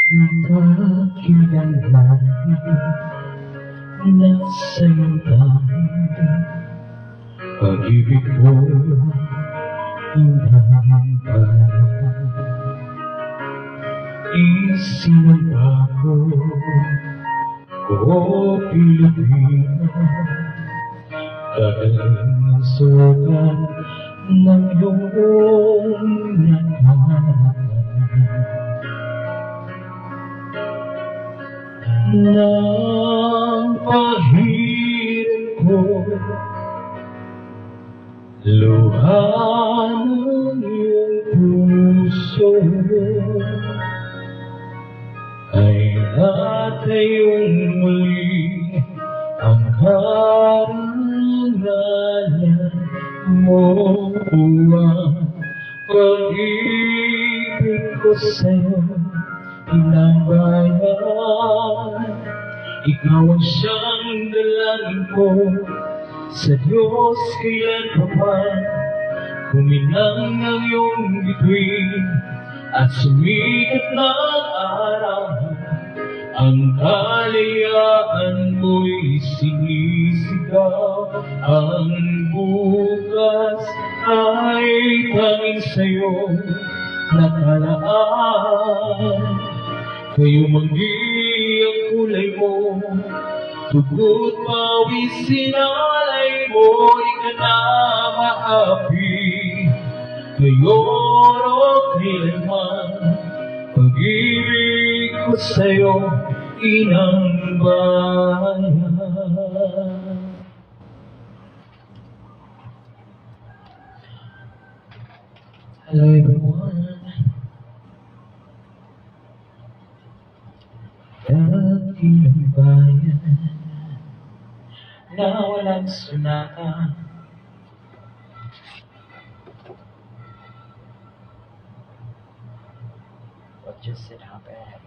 Nagkakilanlan na sa'yo tayo, pag-ibig mo hinahampan. Isinamba ko, o Pilipinas, dahil sugat ng iyong nakaraan. Nang pahirin ko luha ng iyong puso, ay natayong muli ang karangalan mo. Ang pag-ibig ko sa'yo pinabayaan, ikaw ang siyang dalangin ko sa Diyos kailan pa man. Kuminang ang iyong bituin at sumikat ng araw, ang kalayaan mo'y sinisigaw. Ang bukas ay tanging sa'yo nakalaan. Kayo manggi ang kulay mo, tugot pawis sinalay mo, di ka na maapi. Ngayon o kailanman, pag-ibig ko sa'yo, inang bayan. Hello everyone. Dakilang bayan na walang sunata, what just happened?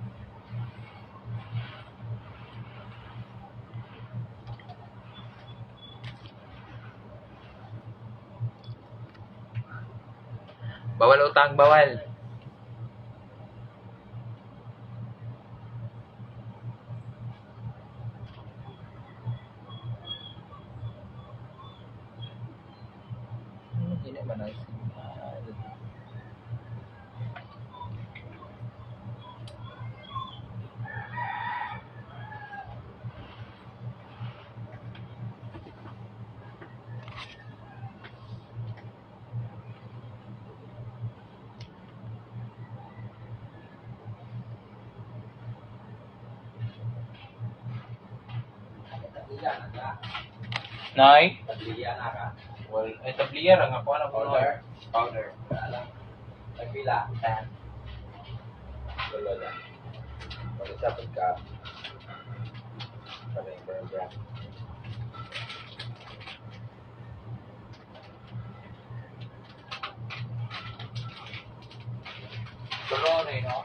Bawal utang, bawal. Hindi naman ay signal. Nay? Tabliya na ka. Well, ay tabliya lang ako na po. Powder. Powder. Alam. Nagpila. 10. Wala lang. Pag-isapin ka. Parang. Tulo na no?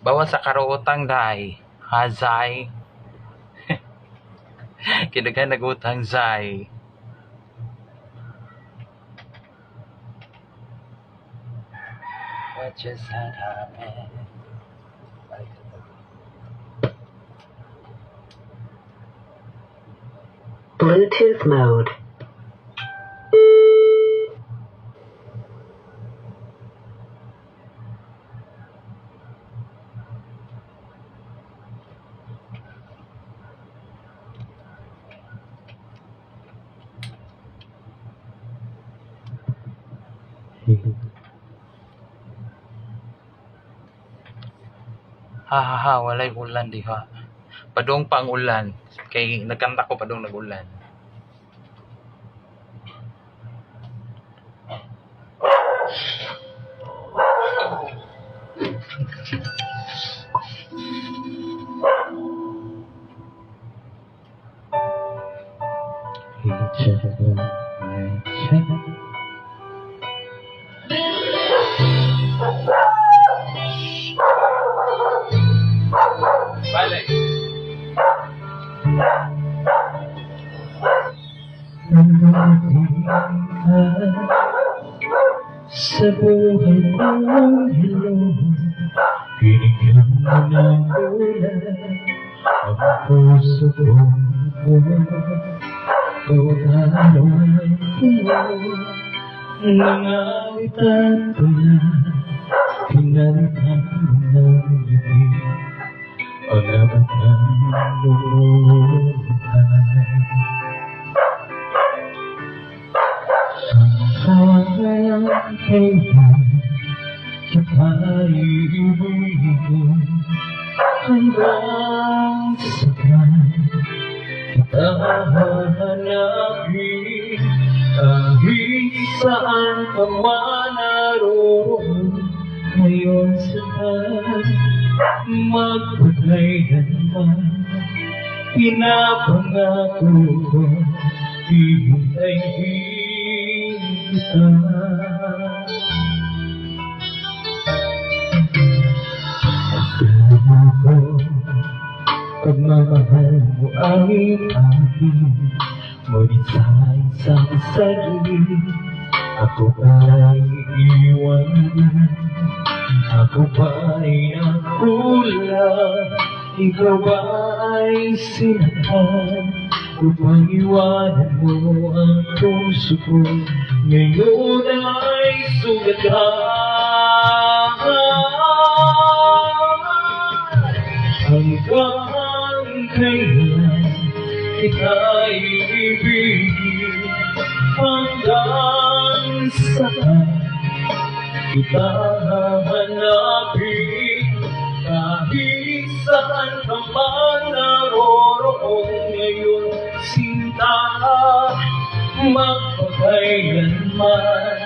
Bawal sa karuutang dai. Hazay. Kinaga nagutang zay. What just happened? Bluetooth mode. Ha, walay ulan diha. Padong pang ulan. Kay nagkanta ko padong nagulan. Each other, each other. Balik. Dumating ka sa buhay kong hilong, binigyan mo ng kulay ang puso kong tuwalay ko. Nangawitan ko na pinalitan mo ng ibig ang abot ng lumuhan. Hanggang kailan kita iibigin, hanggang saan kita hahanapin, kahit saan ka man naroon ngayon sa magpagkailanman. Pinapangako ko, hihintayin kita. Alam ko, pagmamahal mo ay akin, ngunit sa isang saglit, ako ay iwanan. Ako ba'y nakulang, ikaw ba'y sinaktan, upang iwanan mo ang puso ko, ngayon ay sugatan. Hanggang kailan kita iibigin, hanggang saan kita hahanapin, kahit saan ka man naroroon ngayon, sinta, magpakailanman.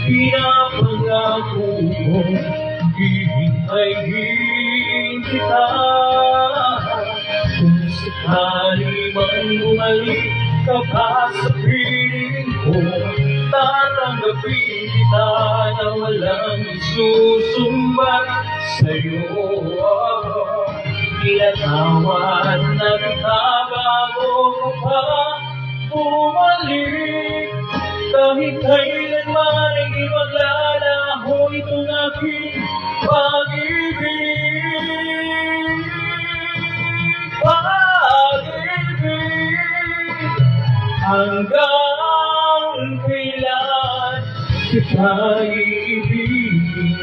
Pinapangako ko, hihintayin kita. Kung sakali man bumalik ka pa sa piling ko, tatanggapin kita na walang isusumbat sa'yo. Pinatawad na kita bago ko pa bumalik, kahit kailanman ay di maglalaho itong aking pag-ibig. Pag-ibig, hanggang kailan kita iibigin,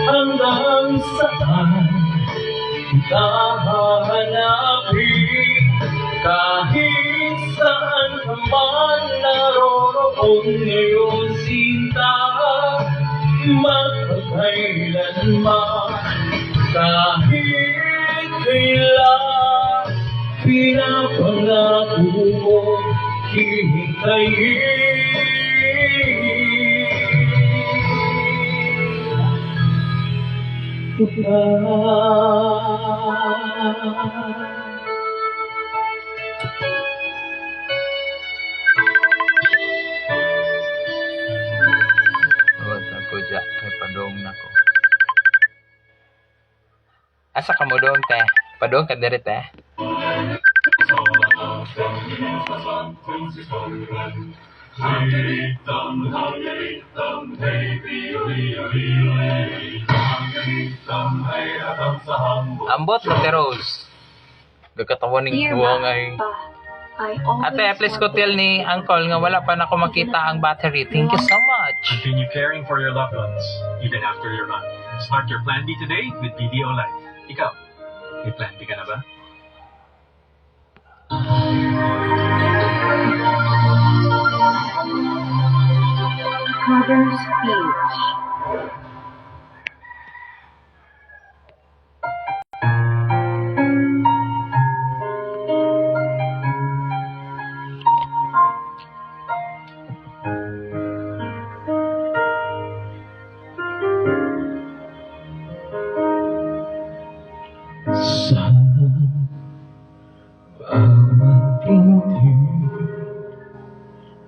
hanggang saan kita hahanapin, kahit saan ka man naroroon ngayon, sinta, magpakailanman, kahit kailan, pinapangako mo, hihintayin kita. Ako dyan, kay padong na ko. Asa ka mo doon, te? Padong ka diri, te? Ambot mo, te Rose. Gagkatawan ng Dear duwang ay... Papa, I always Ate, please ko want tell ni Uncle nga wala pa na ako makita ang battery. Thank you so much. Continue caring for your loved ones, even after your run. Start your Plan B today with BDO Life. Ikaw, may Plan B ka na ba? Mother's speech.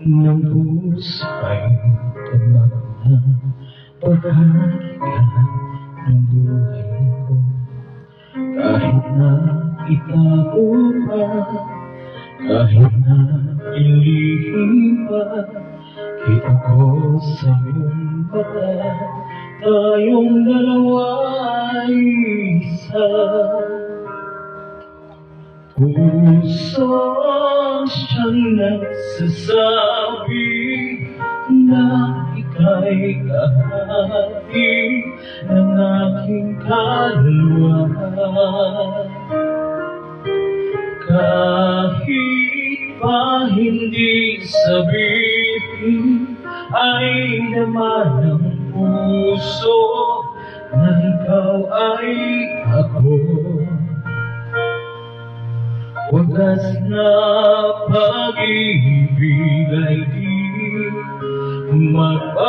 ng puso ay tamak na bahagi ka ng buhay ko. Kahit na itago pa, kahit na ilihim pa, kita ko sa iyong mata, tayong dalawa ay isa. Puso siyang nagsasabi na ika'y kahati ng aking kaluluwa. Kahit pa hindi sabihin ay naman ng puso na ikaw ay ako. Wagas na pag-ibig ay di magbabago.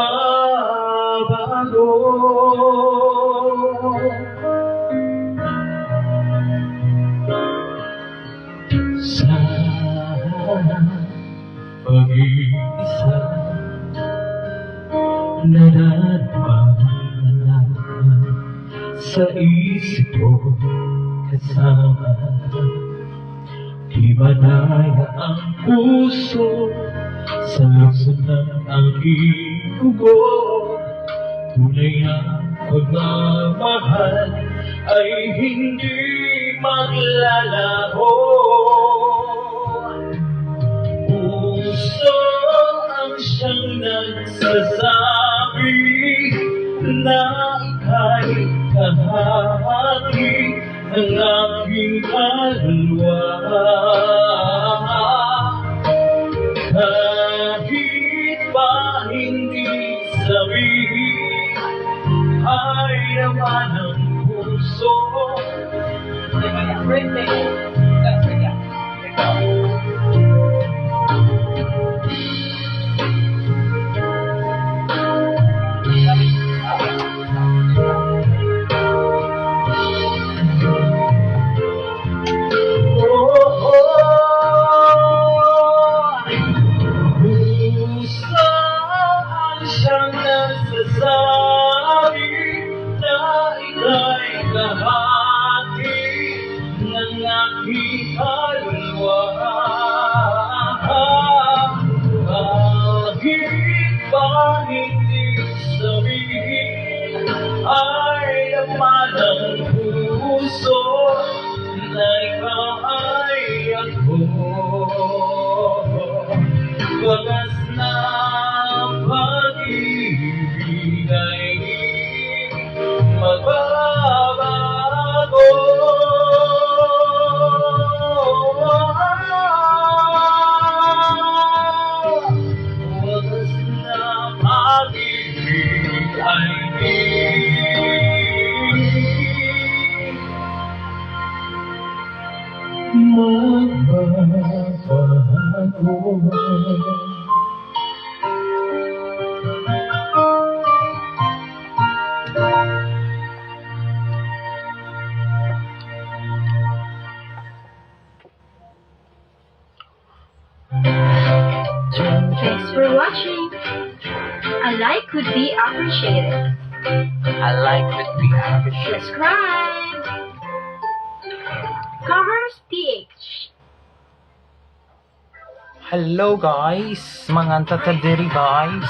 Sana pag-iisa nadadaanan sa isip ko kasama. Di madaya ang puso sa lungsod ng aking dugo. Tunay ang pagmamahal ay hindi maglalaho. Puso ang siyang nagsasabi na ika'y kahati ng aking kaluluwa. Kahit pa hindi sabihin ay naman ang puso. Siyang nagsasabi na ika'y kahati ng aking kaluluwa. Kahit pa hindi sabihin ay naman ang puso na ikaw ay ako. Wagas na pag-ibig ay di magbabago. Wagas na pag-ibig ay di magbabago. Thanks for watching. A like would be appreciated. I like it, we appreciate. Subscribe. Covers PH. Hello guys, mga tatadiri guys.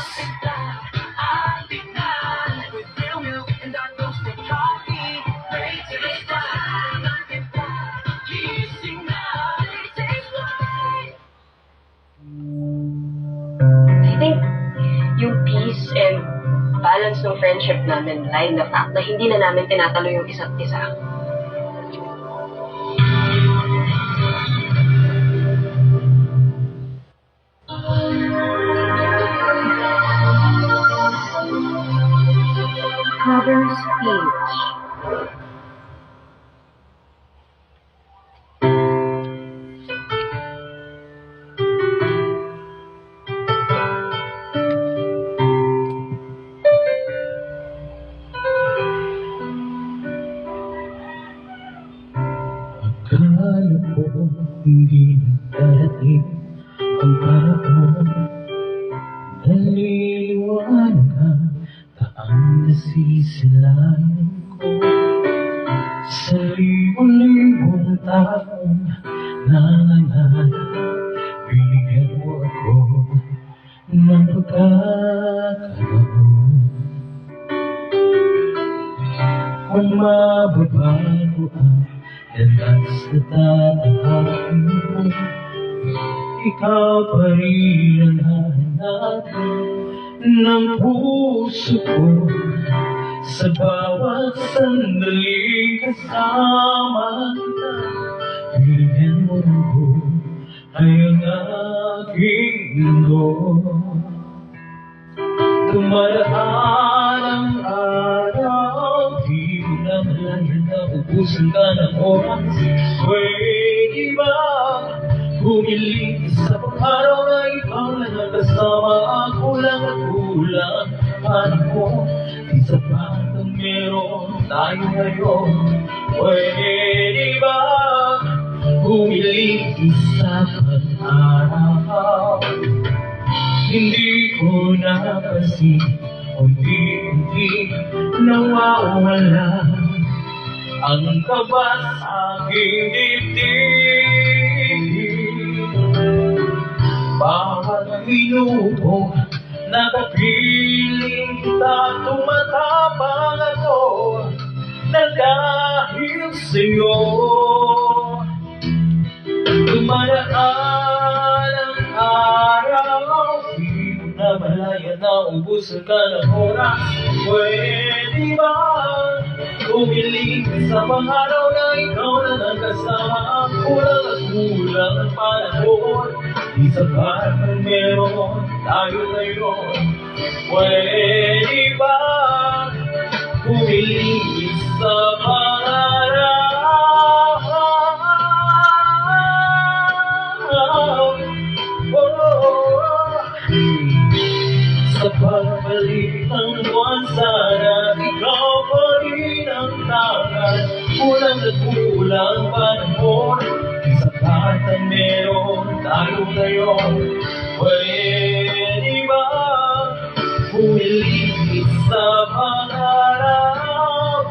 I think yung peace and balance ng friendship namin lie in the fact na hindi na namin tinatalo yung isa't isa. Covers PH. Akala ko hindi darating ang para mo sisilayan ko sa libo-libong taong nangangarap. Binigyan mo ako ng pagkakataon. Kung mababago ang landas na tatahakin mo, ikaw pa rin ang hanap ng puso ko. Sa bawat sandali kasama kita, binigyan mo ng buhay ang aking mundo. Dumaraan ang araw, di mo na malayan na ubusan ka ng oras. Pwede ba humiling sa pang-araw na ikaw na nakasama? Kulang at kulang ang mo, di sapat ang meron tayo ngayon. Pwede ba humiling sa pang-araw? Hindi ko napansin, unti-unti nawawala ang kaba sa aking dibdib. Bawat minuto nakapiling kita, tumatapang ako na dahil sa'yo. Dumaraan ang araw, di mo na malaya na ubusan ka ng oras. Pwede ba umiling sa pang-araw na ikaw na nagkasama? Kulang at kulang ang panahon, di sapat ang meron tayo ngayon. Pwede ba umiling sa pang-araw? Sa pagbalik ng buwan, sana ikaw pa rin ang tangan. Kulang at kulang panahon, sapat ang meron tayo ngayon. Pwede ba humiling sa pang-araw?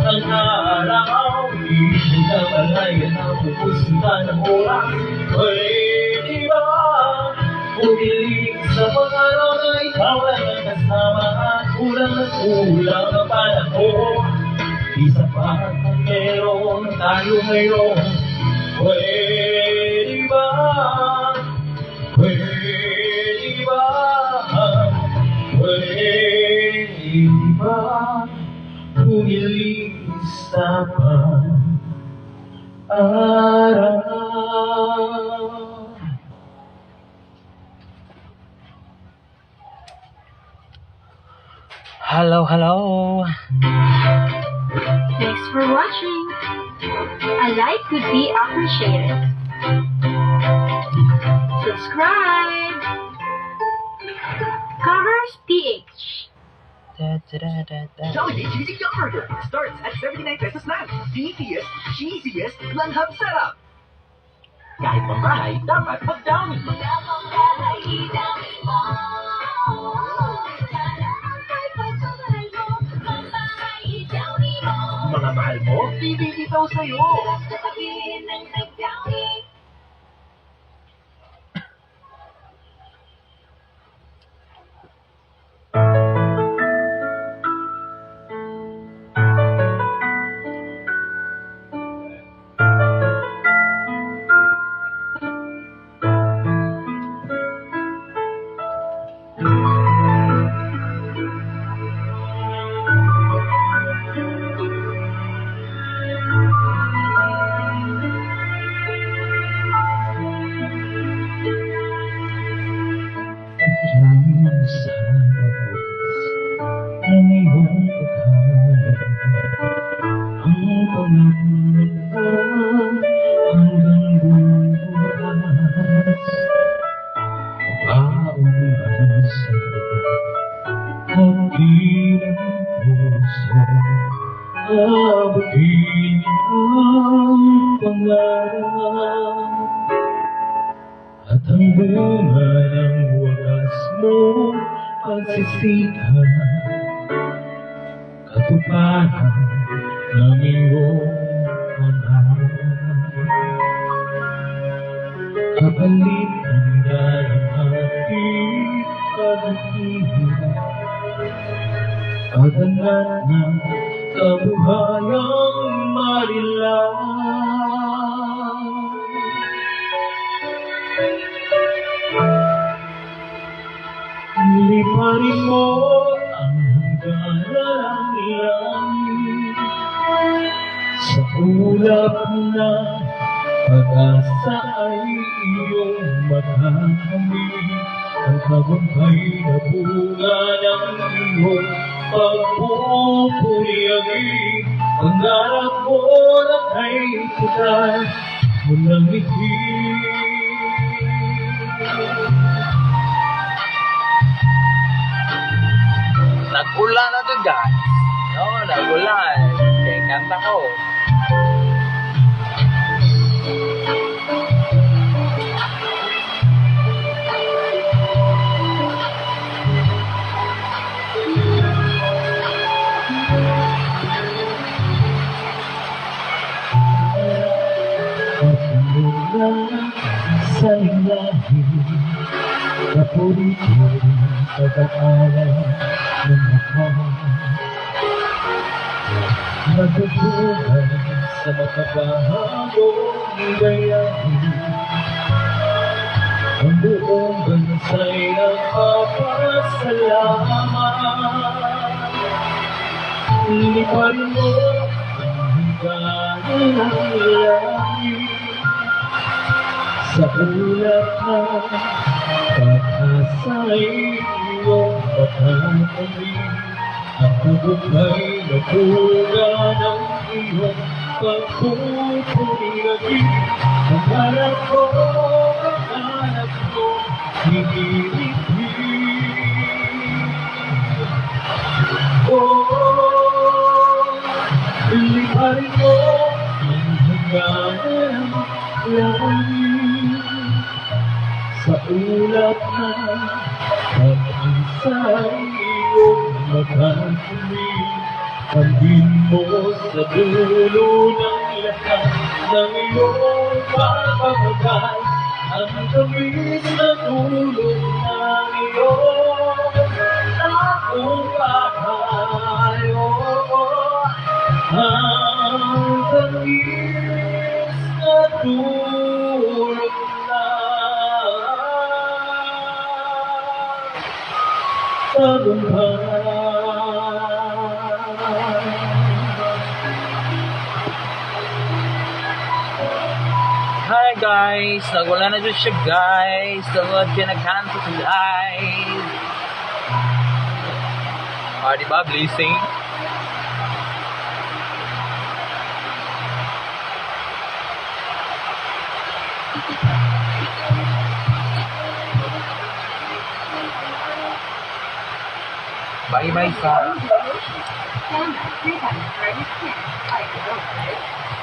Ang araw, di mo na malayan na pupusin ka ng oras. Pwede ba humiling sa pang-araw na ikaw ay nakasama? Kulang at kulang ang panahon, di sapat ang meron tayo ngayon. Pwede ba? Pwede ba? Pwede ba humiling sa pang-araw? Hello, hello. Thanks for watching. A like would be appreciated. Subscribe. Covers PH. Jollibee Cheesy Yum Burger starts at 79 pesos lang. Beefiest, cheesiest langhap setup. Kahit pambahay, dapat mag-downy. Mga mahal mo, bibibitaw sa'yo. Abutin ang pangarap at ang bunga ng wagas mo pagsisikat. katuparan ng iyong panahon. Kapalit ng dalang ating pag-ibig, pag-angat ng kabuhayang marilang. Liparin mo ang hangganan ng langit sa ulap na pag-asa ay iyong matakamit. Ang tagumpay na bunga ng iyong pagpupuyagi. Pangarap mo na kay tutal mo ng ngiti. Nag-ulan na to guys. No, nag-ulan. Kaya kanta ko. Sa ilalim kapulitin pag-aaral ng mga magbubuhay sa makabahagong gayahin. Ang buong bansay nagpapasalamat. Liparin mo ang hangganan ng langit sa ulap na pag-asa'y iyong matakamit. Ang tagumpay na bunga ng iyong pagpupuyagi. Ang hanap ko, hinihilig. Liparin mo ang hangganan ng langit sa ulap na pag-asa'y iyong matakamit. Kambil mo sa dulo ng lahat ng iyong pagpapagay. Ang tamis na dulo ng iyong tagumpay. Ang tamis na dulo ng tagumpay. Hi guys, nagulan na dyan siya guys. Tungod kinakanta sa guys. Diba blessing? Bye bye sa Stand up 3 times, right? I know, right?